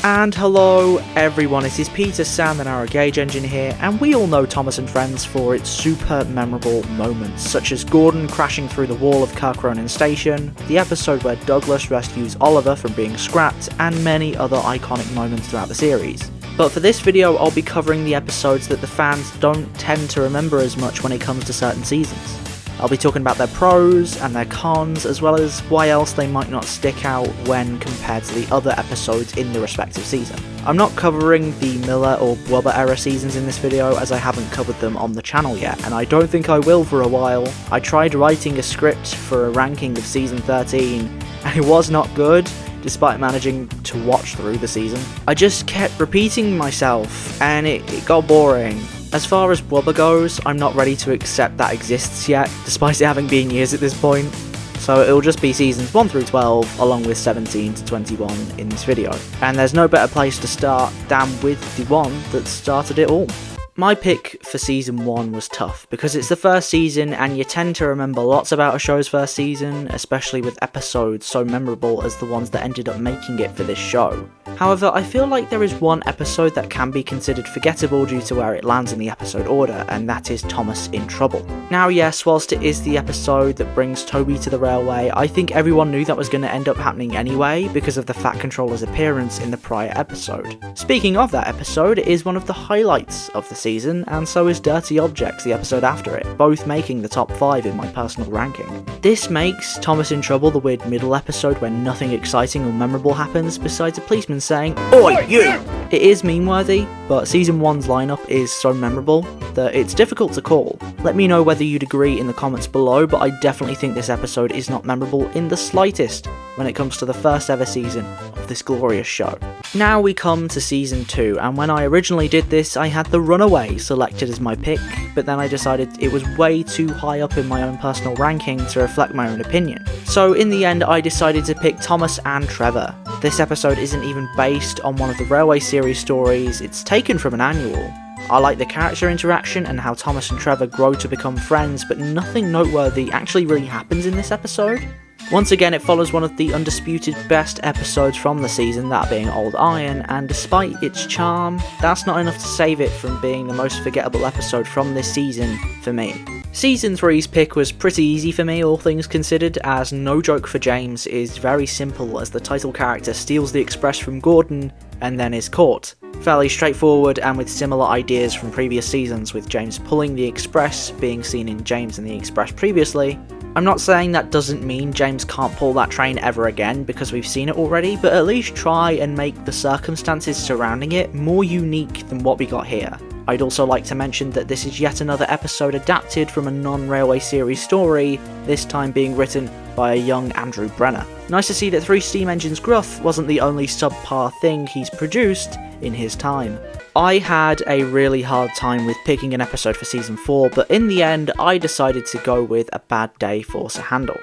And hello everyone, it is Peter, Sam and our Gauge Engine here, and we all know Thomas and Friends for its super memorable moments, such as Gordon crashing through the wall of Kirkronan Station, the episode where Douglas rescues Oliver from being scrapped, and many other iconic moments throughout the series. But for this video, I'll be covering the episodes that the fans don't tend to remember as much when it comes to certain seasons. I'll be talking about their pros and their cons, as well as why else they might not stick out when compared to the other episodes in the respective season. I'm not covering the Miller or Wubber era seasons in this video, as I haven't covered them on the channel yet, and I don't think I will for a while. I tried writing a script for a ranking of season 13, and it was not good, despite managing to watch through the season. I just kept repeating myself, and it got boring. As far as Wubber goes, I'm not ready to accept that exists yet, despite it having been years at this point, so it'll just be seasons 1 through 12, along with 17 to 21 in this video. And there's no better place to start than with the one that started it all. My pick for season 1 was tough, because it's the first season and you tend to remember lots about a show's first season, especially with episodes so memorable as the ones that ended up making it for this show. However, I feel like there is one episode that can be considered forgettable due to where it lands in the episode order, and that is Thomas in Trouble. Now yes, whilst it is the episode that brings Toby to the railway, I think everyone knew that was going to end up happening anyway because of the Fat Controller's appearance in the prior episode. Speaking of that episode, it is one of the highlights of the season, and so is Dirty Objects, the episode after it, both making the top 5 in my personal ranking. This makes Thomas in Trouble the weird middle episode where nothing exciting or memorable happens besides a policeman saying, "Oi, you!" It is meme-worthy, but season 1's lineup is so memorable that it's difficult to call. Let me know whether you'd agree in the comments below, but I definitely think this episode is not memorable in the slightest when it comes to the first ever season of this glorious show. Now we come to season 2, and when I originally did this, I had The Runaway selected as my pick, but then I decided it was way too high up in my own personal ranking to reflect my own opinion. So in the end, I decided to pick Thomas and Trevor. This episode isn't even based on one of the Railway series stories, it's taken from an annual. I like the character interaction and how Thomas and Trevor grow to become friends, but nothing noteworthy actually really happens in this episode. Once again, it follows one of the undisputed best episodes from the season, that being Old Iron, and despite its charm, that's not enough to save it from being the most forgettable episode from this season for me. Season 3's pick was pretty easy for me, all things considered, as No Joke for James is very simple as the title character steals the Express from Gordon and then is caught. Fairly straightforward and with similar ideas from previous seasons, with James pulling the Express being seen in James and the Express previously. I'm not saying that doesn't mean James can't pull that train ever again because we've seen it already, but at least try and make the circumstances surrounding it more unique than what we got here. I'd also like to mention that this is yet another episode adapted from a non-Railway series story, this time being written by a young Andrew Brenner. Nice to see that 3 Steam Engines Gruff wasn't the only subpar thing he's produced in his time. I had a really hard time with picking an episode for season 4, but in the end I decided to go with A Bad Day for Sir Handel.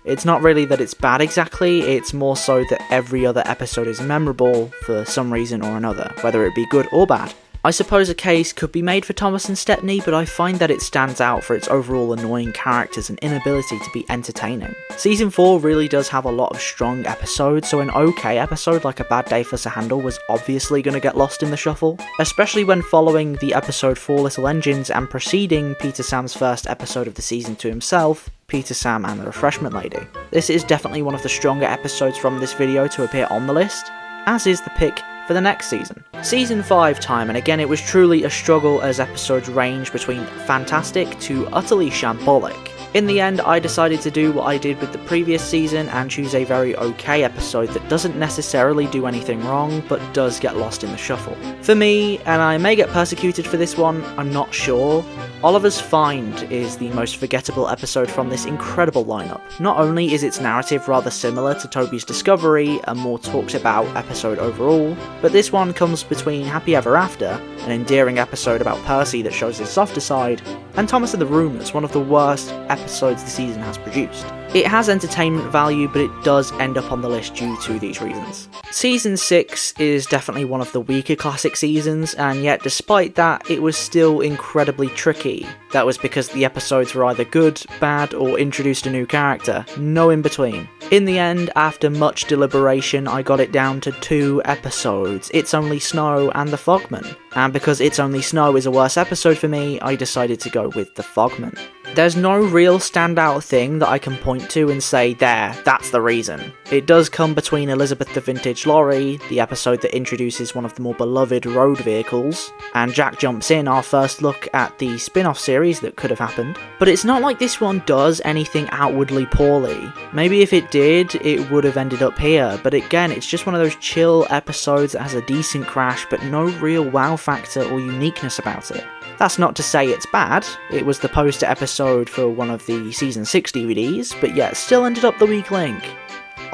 It's not really that it's bad exactly, it's more so that every other episode is memorable for some reason or another, whether it be good or bad. I suppose a case could be made for Thomas and Stepney, but I find that it stands out for its overall annoying characters and inability to be entertaining. Season 4 really does have a lot of strong episodes, so an okay episode like A Bad Day for Sir Handel was obviously going to get lost in the shuffle, especially when following the episode 4 Little Engines and preceding Peter Sam's first episode of the season to himself, Peter, Sam and the Refreshment Lady. This is definitely one of the stronger episodes from this video to appear on the list, as is the pick for the next season. Season 5 time, and again it was truly a struggle as episodes range between fantastic to utterly shambolic. In the end, I decided to do what I did with the previous season and choose a very okay episode that doesn't necessarily do anything wrong, but does get lost in the shuffle. For me, and I may get persecuted for this one, I'm not sure, Oliver's Find is the most forgettable episode from this incredible lineup. Not only is its narrative rather similar to Toby's Discovery, a more talked about episode overall, but this one comes between Happy Ever After, an endearing episode about Percy that shows his softer side, and Thomas and the Rumours, one of the worst episodes the season has produced. It has entertainment value, but it does end up on the list due to these reasons. Season 6 is definitely one of the weaker classic seasons, and yet despite that, it was still incredibly tricky. That was because the episodes were either good, bad, or introduced a new character, no in between. In the end, after much deliberation, I got it down to 2 episodes, It's Only Snow and The Fogman. And because It's Only Snow is a worse episode for me, I decided to go with The Fogman. There's no real standout thing that I can point to and say, there, that's the reason. It does come between Elizabeth the Vintage Lorry, the episode that introduces one of the more beloved road vehicles, and Jack Jumps In, our first look at the spin-off series that could have happened. But it's not like this one does anything outwardly poorly. Maybe if it did, it would have ended up here, but again, it's just one of those chill episodes that has a decent crash, but no real wow factor or uniqueness about it. That's not to say it's bad, it was the poster episode for one of the Season 6 DVDs, but yet still ended up the weak link.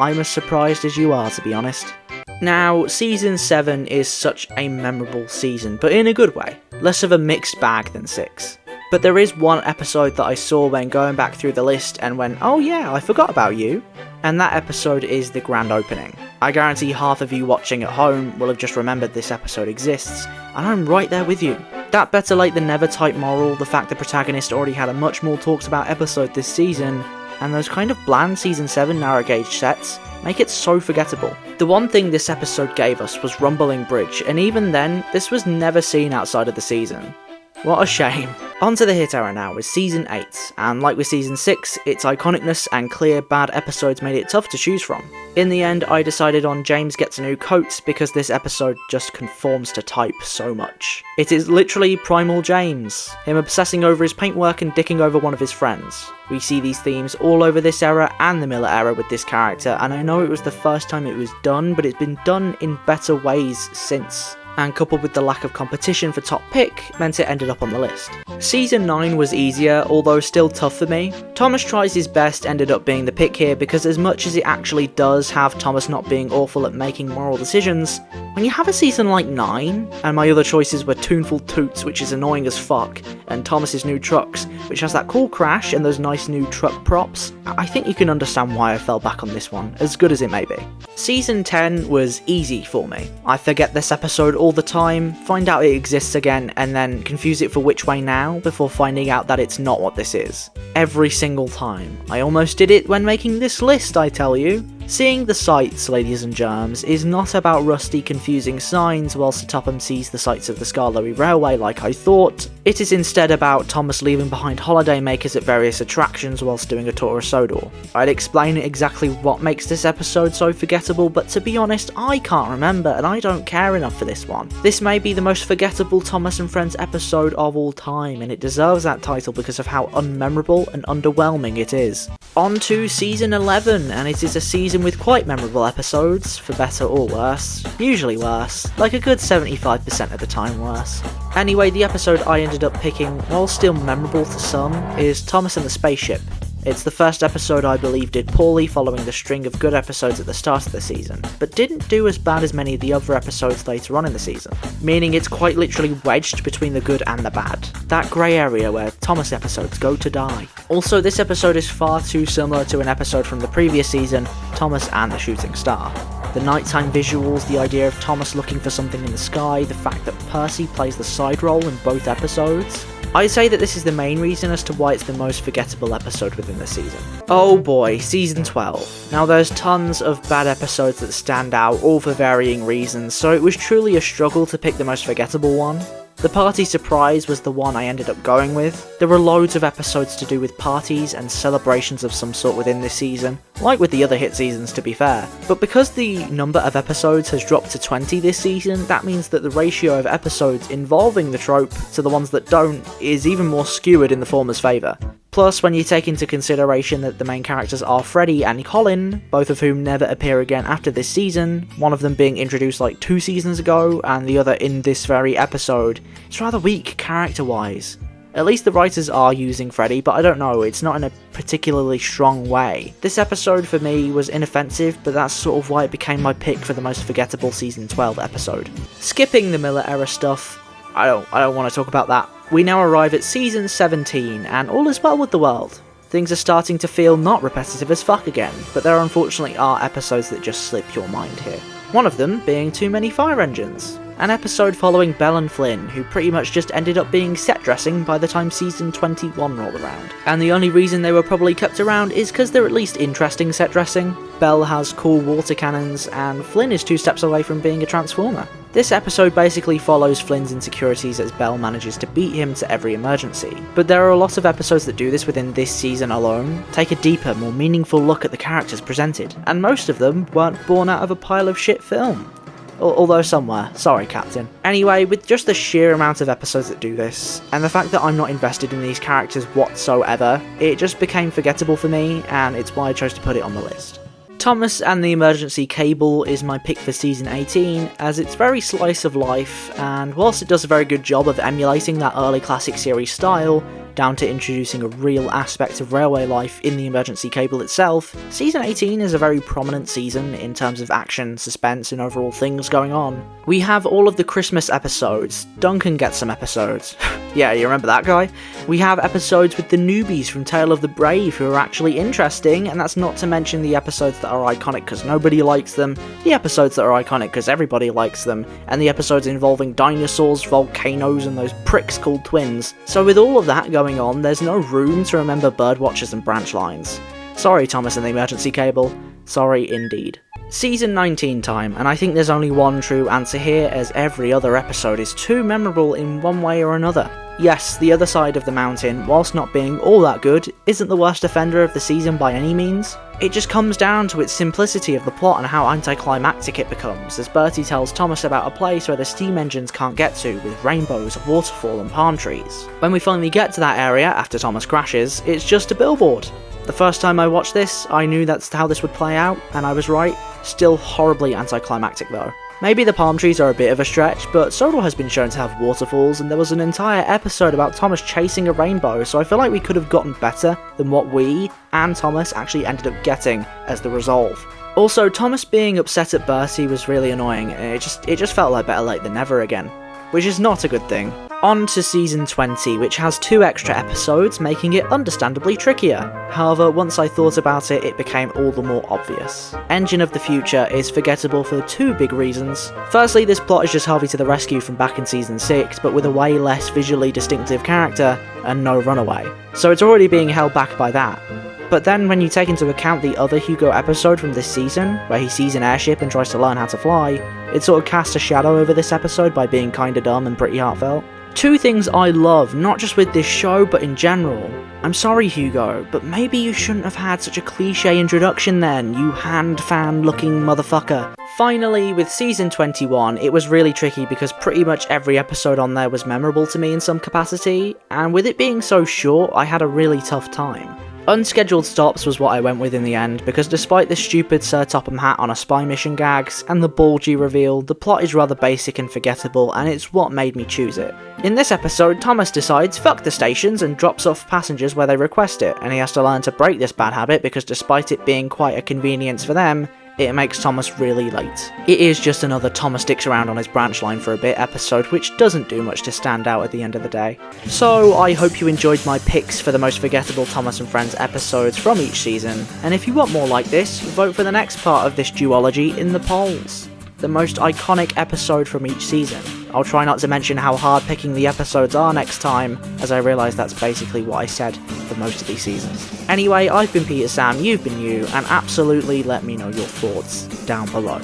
I'm as surprised as you are, to be honest. Now, Season 7 is such a memorable season, but in a good way. Less of a mixed bag than 6. But there is one episode that I saw when going back through the list and went, oh yeah, I forgot about you. And that episode is the grand opening. I guarantee half of you watching at home will have just remembered this episode exists, and I'm right there with you. That better late than never type moral, the fact the protagonist already had a much more talked about episode this season, and those kind of bland Season 7 narrow gauge sets make it so forgettable. The one thing this episode gave us was Rumbling Bridge, and even then, this was never seen outside of the season. What a shame. On to the hit era now with Season 8, and like with Season 6, its iconicness and clear bad episodes made it tough to choose from. In the end, I decided on James Gets a New Coat because this episode just conforms to type so much. It is literally Primal James, him obsessing over his paintwork and dicking over one of his friends. We see these themes all over this era and the Miller era with this character, and I know it was the first time it was done, but it's been done in better ways since. And coupled with the lack of competition for top pick, meant it ended up on the list. Season 9 was easier, although still tough for me. Thomas Tries His Best ended up being the pick here because as much as it actually does have Thomas not being awful at making moral decisions, when you have a season like 9, and my other choices were Tuneful Toots, which is annoying as fuck, and Thomas's New Trucks, which has that cool crash and those nice new truck props, I think you can understand why I fell back on this one, as good as it may be. Season 10 was easy for me. I forget this episode all the time, find out it exists again, and then confuse it for which way now before finding out that it's not what this is. Every single time. I almost did it when making this list, I tell you. Seeing the sights, ladies and germs, is not about rusty, confusing signs whilst Topham sees the sights of the Skarloey Railway like I thought. It is instead about Thomas leaving behind holidaymakers at various attractions whilst doing a tour of Sodor. I'd explain exactly what makes this episode so forgettable, but to be honest, I can't remember and I don't care enough for this one. This may be the most forgettable Thomas and Friends episode of all time, and it deserves that title because of how unmemorable and underwhelming it is. On to Season 11, and it is a season with quite memorable episodes, for better or worse. Usually worse, like a good 75% of the time worse. Anyway, the episode I ended up picking, while still memorable to some, is Thomas and the Spaceship. It's the first episode I believe did poorly following the string of good episodes at the start of the season, but didn't do as bad as many of the other episodes later on in the season, meaning it's quite literally wedged between the good and the bad. That grey area where Thomas episodes go to die. Also, this episode is far too similar to an episode from the previous season, Thomas and the Shooting Star. The nighttime visuals, the idea of Thomas looking for something in the sky, the fact that Percy plays the side role in both episodes. I'd say that this is the main reason as to why it's the most forgettable episode within the season. Oh boy, Season 12. Now there's tons of bad episodes that stand out, all for varying reasons, so it was truly a struggle to pick the most forgettable one. The party surprise was the one I ended up going with. There were loads of episodes to do with parties and celebrations of some sort within this season, like with the other hit seasons to be fair. But because the number of episodes has dropped to 20 this season, that means that the ratio of episodes involving the trope to the ones that don't is even more skewed in the former's favour. Plus, when you take into consideration that the main characters are Freddy and Colin, both of whom never appear again after this season, one of them being introduced like 2 seasons ago, and the other in this very episode, it's rather weak character-wise. At least the writers are using Freddy, but I don't know, it's not in a particularly strong way. This episode for me was inoffensive, but that's sort of why it became my pick for the most forgettable Season 12 episode. Skipping the Miller era stuff, I don't want to talk about that. We now arrive at Season 17, and all is well with the world. Things are starting to feel not repetitive as fuck again, but there unfortunately are episodes that just slip your mind here. One of them being Too Many Fire Engines. an episode following Belle and Flynn, who pretty much just ended up being set dressing by the time season 21 rolled around. And the only reason they were probably kept around is because they're at least interesting set dressing. Belle has cool water cannons, and Flynn is 2 steps away from being a transformer. This episode basically follows Flynn's insecurities as Belle manages to beat him to every emergency. But there are a lot of episodes that do this within this season alone, take a deeper, more meaningful look at the characters presented, and most of them weren't born out of a pile of shit film. Although some were. Sorry, Captain. Anyway, with just the sheer amount of episodes that do this, and the fact that I'm not invested in these characters whatsoever, it just became forgettable for me, and it's why I chose to put it on the list. Thomas and the Emergency Cable is my pick for season 18, as it's very slice of life, and whilst it does a very good job of emulating that early classic series style, down to introducing a real aspect of railway life in the Emergency Cable itself, season 18 is a very prominent season in terms of action, suspense, and overall things going on. We have all of the Christmas episodes. Duncan gets some episodes. Yeah, you remember that guy? We have episodes with the newbies from Tale of the Brave who are actually interesting, and that's not to mention the episodes that are iconic because nobody likes them, the episodes that are iconic because everybody likes them, and the episodes involving dinosaurs, volcanoes, and those pricks called twins. So with all of that going on, there's no room to remember birdwatchers and branch lines. Sorry, Thomas and the Emergency Cable. Sorry indeed. Season 19 time, and I think there's only one true answer here, as every other episode is too memorable in one way or another. Yes, the other side of the mountain, whilst not being all that good, isn't the worst offender of the season by any means. It just comes down to its simplicity of the plot and how anticlimactic it becomes, as Bertie tells Thomas about a place where the steam engines can't get to, with rainbows, a waterfall and palm trees. When we finally get to that area, after Thomas crashes, it's just a billboard. The first time I watched this, I knew that's how this would play out, and I was right. Still horribly anticlimactic though. Maybe the palm trees are a bit of a stretch, but Sodor has been shown to have waterfalls, and there was an entire episode about Thomas chasing a rainbow, so I feel like we could have gotten better than what we, and Thomas, actually ended up getting as the resolve. Also, Thomas being upset at Bertie was really annoying, and it just felt like better late than never again. Which is not a good thing. On to season 20, which has 2 extra episodes, making it understandably trickier. However, once I thought about it, it became all the more obvious. Engine of the Future is forgettable for 2 big reasons. Firstly, this plot is just Harvey to the rescue from back in season 6, but with a way less visually distinctive character, and no runaway. So it's already being held back by that. But then when you take into account the other Hugo episode from this season, where he sees an airship and tries to learn how to fly, it sort of casts a shadow over this episode by being kinda dumb and pretty heartfelt. 2 things I love, not just with this show, but in general. I'm sorry, Hugo, but maybe you shouldn't have had such a cliche introduction then, you hand-fan-looking motherfucker. Finally, with season 21, it was really tricky because pretty much every episode on there was memorable to me in some capacity, and with it being so short, I had a really tough time. Unscheduled Stops was what I went with in the end, because despite the stupid Sir Topham Hatt on a spy mission gags, and the Bulgy reveal, the plot is rather basic and forgettable, and it's what made me choose it. In this episode, Thomas decides fuck the stations and drops off passengers where they request it, and he has to learn to break this bad habit because despite it being quite a convenience for them, it makes Thomas really late. It is just another Thomas sticks around on his branch line for a bit episode, which doesn't do much to stand out at the end of the day. So I hope you enjoyed my picks for the most forgettable Thomas and Friends episodes from each season, and if you want more like this, vote for the next part of this duology in the polls. The most iconic episode from each season. I'll try not to mention how hard picking the episodes are next time, as I realise that's basically what I said for most of these seasons. Anyway, I've been Peter Sam, you've been you, and absolutely let me know your thoughts down below.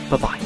Bye bye.